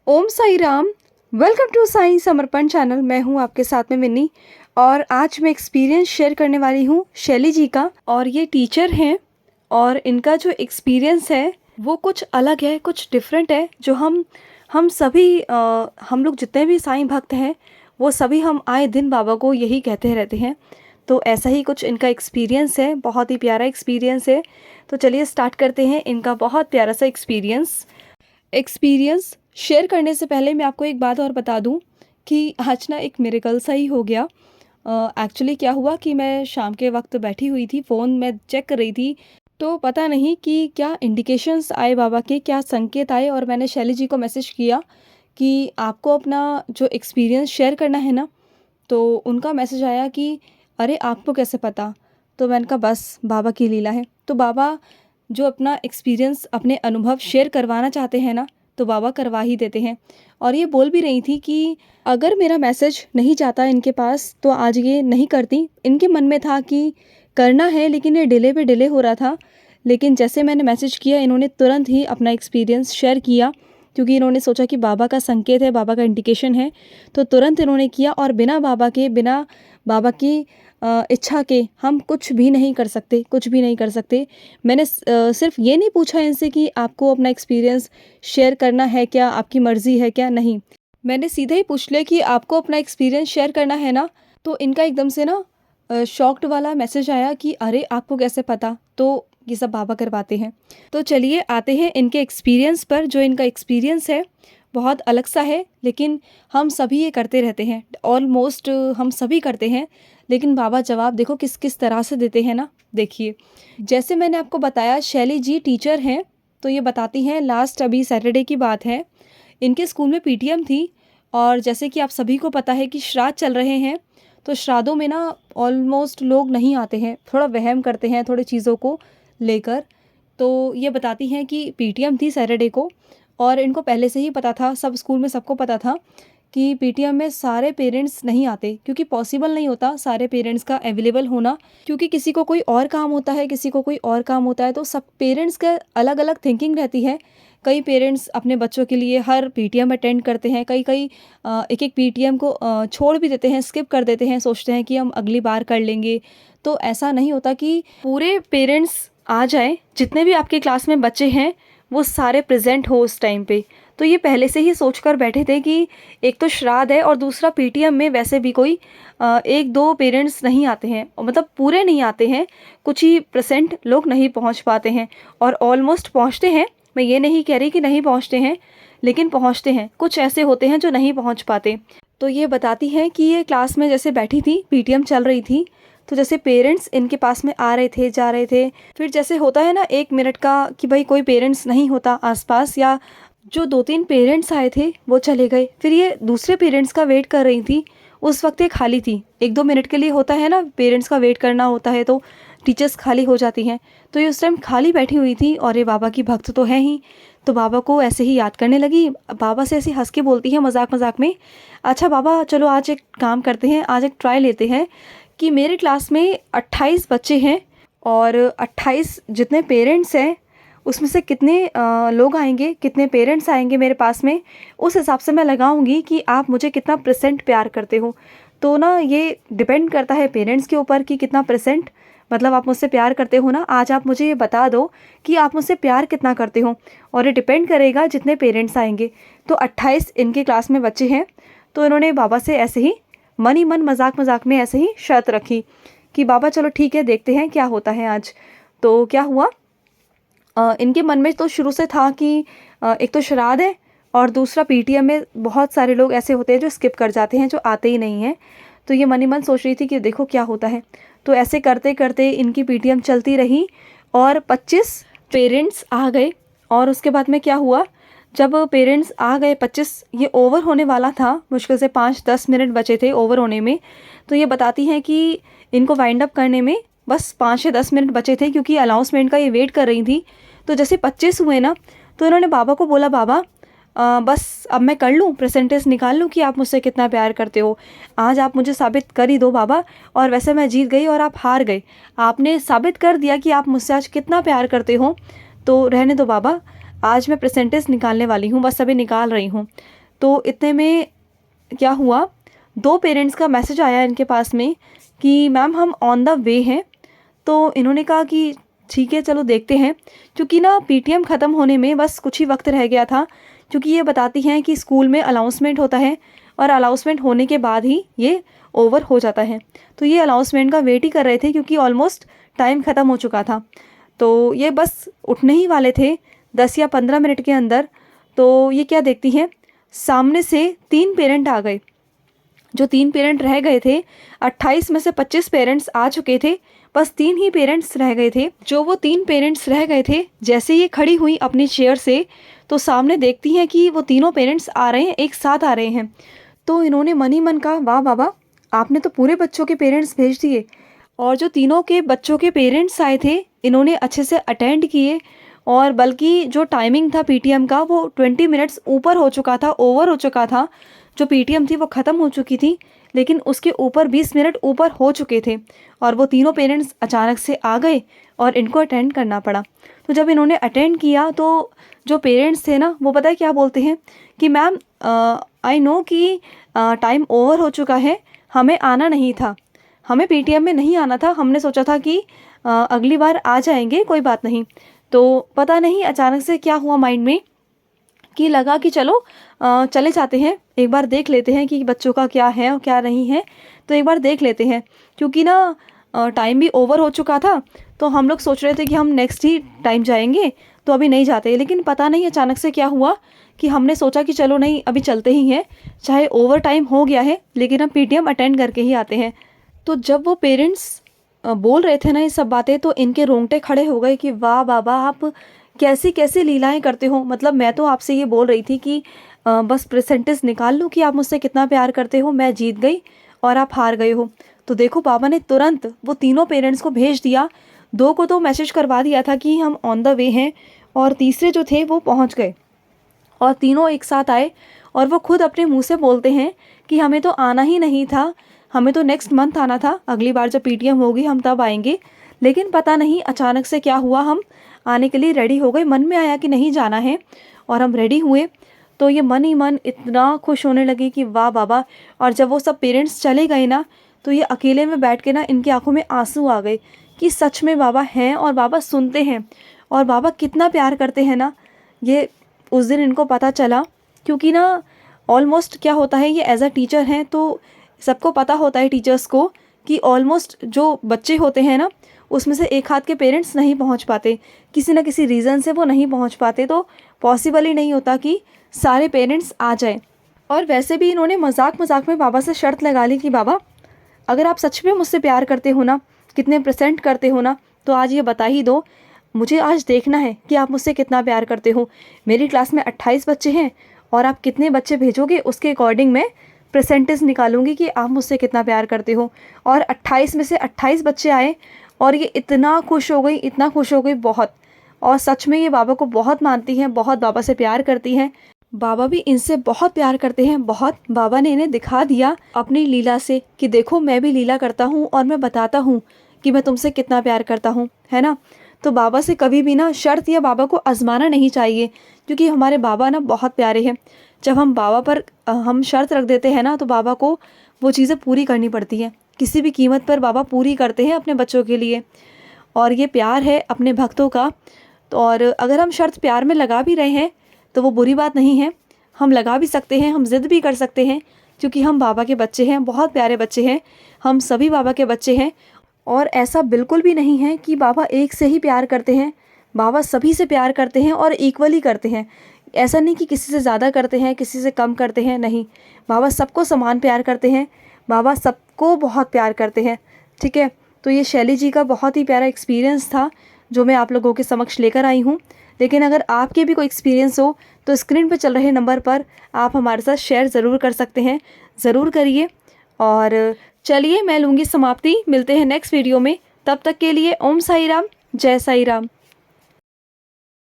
Om Sai Ram. Welcome to Sai Samarpan channel. मैं हूं आपके साथ में मिन्नी और आज मैं एक्सपीरियंस शेयर करने वाली हूं शैली जी का। और ये टीचर हैं और इनका जो एक्सपीरियंस है वो कुछ अलग है, कुछ डिफरेंट है। जो हम सभी हम लोग जितने भी साईं भक्त हैं वो सभी हम आए दिन बाबा को यही कहते रहते हैं। तो ऐसा ही कुछ इनका एक्सपीरियंस है, बहुत ही प्यारा एक्सपीरियंस है। तो चलिए स्टार्ट करते हैं इनका बहुत प्यारा सा एक्सपीरियंस शेयर करने से पहले मैं आपको एक बात और बता दूं कि आज ना एक मिरेकल सा ही हो गया। एक्चुअली क्या हुआ कि मैं शाम के वक्त बैठी हुई थी, फ़ोन में चेक कर रही थी, तो पता नहीं कि क्या इंडिकेशंस आए बाबा के, क्या संकेत आए। और मैंने शैली जी को मैसेज किया कि आपको अपना जो एक्सपीरियंस शेयर करना है ना। तो उनका मैसेज आया कि अरे आपको कैसे पता। तो मैंने कहा बस बाबा की लीला है। तो बाबा जो अपना एक्सपीरियंस, अपने अनुभव शेयर करवाना चाहते हैं ना, तो बाबा करवा ही देते हैं। और ये बोल भी रही थी कि अगर मेरा मैसेज नहीं जाता इनके पास तो आज ये नहीं करती। इनके मन में था कि करना है, लेकिन ये डिले पे डिले हो रहा था। लेकिन जैसे मैंने मैसेज किया इन्होंने तुरंत ही अपना एक्सपीरियंस शेयर किया, क्योंकि इन्होंने सोचा कि बाबा का संकेत है, बाबा का इंडिकेशन है। तो तुरंत इन्होंने किया और बिना बाबा की इच्छा के हम कुछ भी नहीं कर सकते, कुछ भी नहीं कर सकते। मैंने सिर्फ ये नहीं पूछा इनसे कि आपको अपना एक्सपीरियंस शेयर करना है क्या, आपकी मर्ज़ी है क्या, नहीं। मैंने सीधे ही पूछ लिया कि आपको अपना एक्सपीरियंस शेयर करना है ना। तो इनका एकदम से ना शॉक्ड वाला मैसेज आया कि अरे आपको कैसे पता। तो ये सब बाबा करवाते हैं। तो चलिए आते हैं इनके एक्सपीरियंस पर। जो इनका एक्सपीरियंस है बहुत अलग सा है, लेकिन हम सभी ये करते रहते हैं, ऑलमोस्ट हम सभी करते हैं। लेकिन बाबा जवाब देखो किस किस तरह से देते हैं ना। देखिए, जैसे मैंने आपको बताया शैली जी टीचर हैं। तो ये बताती हैं, लास्ट अभी सैटरडे की बात है, इनके स्कूल में पीटीएम थी। और जैसे कि आप सभी को पता है कि श्राद्ध चल रहे हैं, तो श्राद्धों में ना ऑलमोस्ट लोग नहीं आते हैं, थोड़ा वहम करते हैं थोड़ी चीज़ों को लेकर। तो ये बताती हैं कि पीटीएम थी सैटरडे को और इनको पहले से ही पता था, सब स्कूल में सबको पता था कि पीटीएम में सारे पेरेंट्स नहीं आते, क्योंकि पॉसिबल नहीं होता सारे पेरेंट्स का अवेलेबल होना। क्योंकि किसी को कोई और काम होता है, किसी को कोई और काम होता है, तो सब पेरेंट्स का अलग अलग थिंकिंग रहती है। कई पेरेंट्स अपने बच्चों के लिए हर पीटीएम अटेंड करते हैं, कई कई एक एक पीटीएम को छोड़ भी देते हैं, स्किप कर देते हैं, सोचते हैं कि हम अगली बार कर लेंगे। तो ऐसा नहीं होता कि पूरे पेरेंट्स आ जाए, जितने भी आपके क्लास में बच्चे हैं वो सारे प्रेजेंट हो उस टाइम पे। तो ये पहले से ही सोच कर बैठे थे कि एक तो श्राद्ध है और दूसरा पीटीएम में वैसे भी कोई एक दो पेरेंट्स नहीं आते हैं, मतलब पूरे नहीं आते हैं, कुछ ही परसेंट लोग नहीं पहुंच पाते हैं। और ऑलमोस्ट पहुंचते हैं, मैं ये नहीं कह रही कि नहीं पहुंचते हैं, लेकिन पहुंचते हैं। कुछ ऐसे होते हैं जो नहीं पहुंच पाते। तो ये बताती हैं कि ये क्लास में जैसे बैठी थी, पीटीएम चल रही थी, तो जैसे पेरेंट्स इनके पास में आ रहे थे, जा रहे थे। फिर जैसे होता है ना 1 मिनट का कि भाई कोई पेरेंट्स नहीं होता आसपास, या जो 2-3 पेरेंट्स आए थे वो चले गए, फिर ये दूसरे पेरेंट्स का वेट कर रही थी। उस वक्त ये खाली थी। 1-2 मिनट के लिए होता है ना, पेरेंट्स का वेट करना होता है तो टीचर्स खाली हो जाती हैं। तो ये उस टाइम खाली बैठी हुई थी और ये बाबा की भक्त तो है ही। तो बाबा को ऐसे ही याद करने लगी। बाबा से ऐसे हंस के बोलती है मजाक मजाक में, अच्छा बाबा चलो आज एक काम करते हैं, आज एक ट्राई लेते हैं कि मेरे क्लास में 28 बच्चे हैं और 28 जितने पेरेंट्स हैं उसमें से कितने लोग आएंगे, कितने पेरेंट्स आएंगे मेरे पास में, उस हिसाब से मैं लगाऊंगी कि आप मुझे कितना परसेंट प्यार करते हो। तो ना ये डिपेंड करता है पेरेंट्स के ऊपर कि कितना परसेंट, मतलब आप मुझसे प्यार करते हो ना। आज आप मुझे ये बता दो कि आप मुझसे प्यार कितना करते हो, और ये डिपेंड करेगा जितने पेरेंट्स आएंगे। तो 28 इनके क्लास में बच्चे हैं। तो इन्होंने बाबा से ऐसे ही मन ही मन मजाक मजाक में ऐसे ही शर्त रखी कि बाबा चलो ठीक है, देखते हैं क्या होता है आज। तो क्या हुआ, इनके मन में तो शुरू से था कि एक तो श्राद्ध है और दूसरा पीटीएम में बहुत सारे लोग ऐसे होते हैं जो स्किप कर जाते हैं, जो आते ही नहीं हैं। तो ये मन ही मन सोच रही थी कि देखो क्या होता है। तो ऐसे करते करते इनकी पीटीएम चलती रही और 25 पेरेंट्स आ गए। और उसके बाद में क्या हुआ, जब पेरेंट्स आ गए 25, ये ओवर होने वाला था, मुश्किल से 5-10 मिनट बचे थे ओवर होने में। तो ये बताती हैं कि इनको वाइंड अप करने में बस 5 या 10 मिनट बचे थे, क्योंकि अनाउंसमेंट का ये वेट कर रही थी। तो जैसे 25 हुए ना, तो इन्होंने बाबा को बोला, बाबा बस अब मैं कर लूँ, परसेंटेज निकाल लूँ कि आप मुझसे कितना प्यार करते हो। आज आप मुझे साबित कर ही दो बाबा। और वैसे मैं जीत गई और आप हार गए, आपने साबित कर दिया कि आप मुझसे आज कितना प्यार करते हो। तो रहने दो बाबा, आज मैं परसेंटेज निकालने वाली हूँ, बस अभी निकाल रही हूँ। तो इतने में क्या हुआ, 2 पेरेंट्स का मैसेज आया इनके पास में कि मैम हम ऑन द वे हैं। तो इन्होंने कहा कि ठीक है चलो देखते हैं, क्योंकि ना पीटीएम ख़त्म होने में बस कुछ ही वक्त रह गया था। क्योंकि ये बताती हैं कि स्कूल में अनाउंसमेंट होता है और अनाउंसमेंट होने के बाद ही ये ओवर हो जाता है। तो ये अनाउंसमेंट का वेट ही कर रहे थे क्योंकि ऑलमोस्ट टाइम ख़त्म हो चुका था। तो ये बस उठने ही वाले थे 10 या 15 मिनट के अंदर। तो ये क्या देखती हैं, सामने से 3 पेरेंट आ गए। जो 3 पेरेंट रह गए थे, 28 में से 25 पेरेंट्स आ चुके थे, बस 3 ही पेरेंट्स रह गए थे। जो वो 3 पेरेंट्स रह गए थे, जैसे ये खड़ी हुई अपनी चेयर से, तो सामने देखती हैं कि वो तीनों पेरेंट्स आ रहे हैं, एक साथ आ रहे हैं। तो इन्होंने मन ही मन कहा, वाह बाबा, आपने तो पूरे बच्चों के पेरेंट्स भेज दिए। और जो तीनों के बच्चों के पेरेंट्स आए थे, इन्होंने अच्छे से अटेंड किए। और बल्कि जो टाइमिंग था पीटीएम का, वो 20 मिनट्स ऊपर हो चुका था, ओवर हो चुका था। जो पीटीएम थी वो ख़त्म हो चुकी थी, लेकिन उसके ऊपर 20 मिनट ऊपर हो चुके थे। और वो तीनों पेरेंट्स अचानक से आ गए और इनको अटेंड करना पड़ा। तो जब इन्होंने अटेंड किया तो जो पेरेंट्स थे ना, वो पता है क्या बोलते हैं कि मैम आई नो कि टाइम ओवर हो चुका है, हमें आना नहीं था, हमें पीटीएम में नहीं आना था, हमने सोचा था कि अगली बार आ जाएंगे, कोई बात नहीं। तो पता नहीं अचानक से क्या हुआ माइंड में कि लगा कि चलो चले जाते हैं, एक बार देख लेते हैं कि बच्चों का क्या है और क्या नहीं है। तो एक बार देख लेते हैं, क्योंकि ना टाइम भी ओवर हो चुका था। तो हम लोग सोच रहे थे कि हम नेक्स्ट ही टाइम जाएंगे, तो अभी नहीं जाते। लेकिन पता नहीं अचानक से क्या हुआ कि हमने सोचा कि चलो नहीं, अभी चलते ही हैं, चाहे ओवर टाइम हो गया है, लेकिन हम पीटीएम अटेंड करके ही आते हैं। तो जब वो पेरेंट्स बोल रहे थे ना ये सब बातें, तो इनके रोंगटे खड़े हो गए कि वाह बाबा, आप कैसी कैसी लीलाएं करते हो। मतलब मैं तो आपसे ये बोल रही थी कि बस परसेंटेज निकाल लूँ कि आप मुझसे कितना प्यार करते हो, मैं जीत गई और आप हार गए हो। तो देखो बाबा ने तुरंत वो तीनों पेरेंट्स को भेज दिया। 2 को तो मैसेज करवा दिया था कि हम ऑन द वे हैं, और तीसरे जो थे वो पहुंच गए और तीनों एक साथ आए। और वो खुद अपने मुंह से बोलते हैं कि हमें तो आना ही नहीं था, हमें तो नेक्स्ट मंथ आना था, अगली बार जब पीटीएम होगी हम तब आएंगे। लेकिन पता नहीं अचानक से क्या हुआ, हम आने के लिए रेडी हो गए। मन में आया कि नहीं जाना है और हम रेडी हुए। तो ये मन ही मन इतना खुश होने लगी कि वाह बाबा। और जब वो सब पेरेंट्स चले गए ना, तो ये अकेले में बैठ के ना इनकी आंखों में आंसू आ गए कि सच में बाबा हैं और बाबा सुनते हैं और बाबा कितना प्यार करते हैं ना। ये उस दिन इनको पता चला, क्योंकि ना ऑलमोस्ट क्या होता है, ये एज अ टीचर हैं तो सबको पता होता है टीचर्स को कि ऑलमोस्ट जो बच्चे होते हैं ना, उसमें से एक हाथ के पेरेंट्स नहीं पहुंच पाते, किसी ना किसी रीज़न से वो नहीं पहुंच पाते। तो पॉसिबल ही नहीं होता कि सारे पेरेंट्स आ जाएं। और वैसे भी इन्होंने मजाक मजाक में बाबा से शर्त लगा ली कि बाबा, अगर आप सच में मुझसे प्यार करते हो ना, कितने % करते हो ना, तो आज ये बता ही दो। मुझे आज देखना है कि आप मुझसे कितना प्यार करते हो। मेरी क्लास में 28 बच्चे हैं और आप कितने बच्चे भेजोगे, उसके अकॉर्डिंग मैं परसेंटेज निकालूंगी कि आप मुझसे कितना प्यार करते हो। और 28 में से 28 बच्चे आए और ये इतना खुश हो गई, इतना खुश हो गई बहुत। और सच में ये बाबा को बहुत मानती हैं, बहुत बाबा से प्यार करती हैं। बाबा भी इनसे बहुत प्यार करते हैं, बहुत। बाबा ने इन्हें दिखा दिया अपनी लीला से कि देखो मैं भी लीला करता हूँ और मैं बताता हूँ कि मैं तुमसे कितना प्यार करता हूँ, है ना। तो बाबा से कभी भी ना शर्त या बाबा को आजमाना नहीं चाहिए, क्योंकि हमारे बाबा ना बहुत प्यारे हैं। जब हम बाबा पर हम शर्त रख देते हैं ना, तो बाबा को वो चीज़ें पूरी करनी पड़ती हैं। किसी भी कीमत पर बाबा पूरी करते हैं अपने बच्चों के लिए। और ये प्यार है अपने भक्तों का। तो और अगर हम शर्त प्यार में लगा भी रहे हैं तो वो बुरी बात नहीं है, हम लगा भी सकते हैं, हम ज़िद भी कर सकते हैं, क्योंकि हम बाबा के बच्चे हैं, बहुत प्यारे बच्चे हैं, हम सभी बाबा के बच्चे हैं। और ऐसा बिल्कुल भी नहीं है कि बाबा एक से ही प्यार करते हैं, बाबा सभी से प्यार करते हैं और इक्वली करते हैं। ऐसा नहीं कि किसी से ज़्यादा करते हैं, किसी से कम करते हैं, नहीं, बाबा सबको समान प्यार करते हैं, बाबा सबको बहुत प्यार करते हैं। ठीक है, तो ये शैली जी का बहुत ही प्यारा एक्सपीरियंस था जो मैं आप लोगों के समक्ष लेकर आई हूँ। लेकिन अगर आपके भी कोई एक्सपीरियंस हो तो स्क्रीन पर चल रहे नंबर पर आप हमारे साथ शेयर ज़रूर कर सकते हैं, ज़रूर करिए। और चलिए मैं लूँगी समाप्ति, मिलते हैं नेक्स्ट वीडियो में। तब तक के लिए ओम साई राम, जय साई राम।